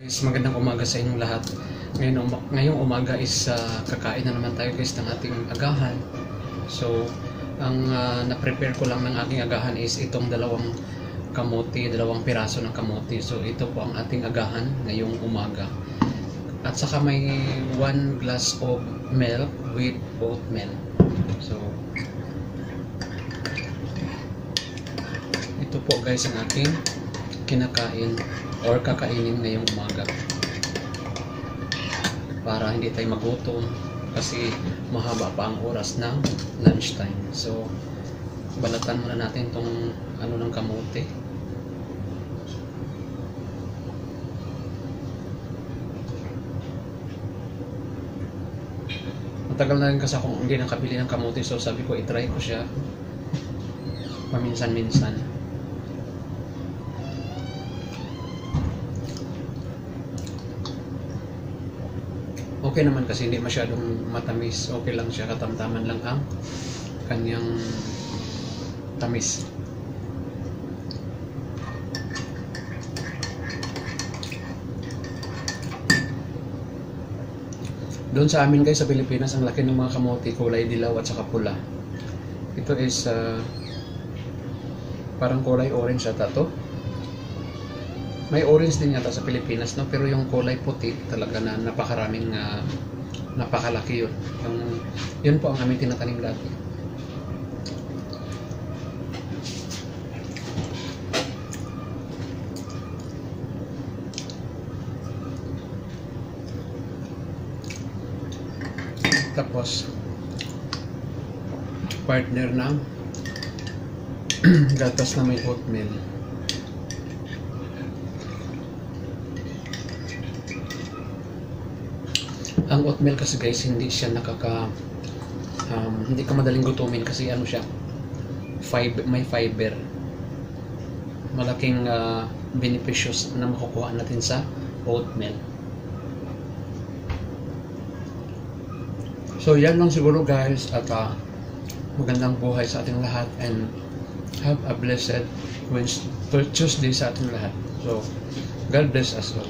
Guys, magandang umaga sa inyong lahat. Ngayong umaga is kakain na naman tayo guys ng ating agahan. So, ang na-prepare ko lang ng aking agahan is itong dalawang piraso ng kamote. So, ito po ang ating agahan ngayong umaga. At saka may 1 glass of milk with oatmeal. So, ito po guys ang aking kinakain or kakainin ngayong umaga para hindi tayo magutom kasi mahaba pa ang oras ng lunchtime. So balatan muna natin tong ng kamote. Matagal na rin kasi akong hindi nakabili ng kamote, so sabi ko itry ko siya paminsan-minsan. Okay naman kasi hindi masyadong matamis. Okay lang siya, katamtaman lang ang kanyang tamis. Doon sa amin guys sa Pilipinas, ang laki ng mga kamote, kulay dilaw at saka pula. Ito is parang kulay orange ata to. May orange din yata sa Pilipinas, no? Pero yung kulay puti talaga na napakaraming napakalaki yun. Yun po ang aming tinatanim dati. Tapos partner ng gatas na may oatmeal. Ang oatmeal kasi guys, hindi siya hindi ka madaling gutumin kasi ano siya, may fiber. Malaking beneficious na makukuha natin sa oatmeal. So yan lang siguro guys, at magandang buhay sa ating lahat and have a blessed Tuesday sa ating lahat. So God bless us all.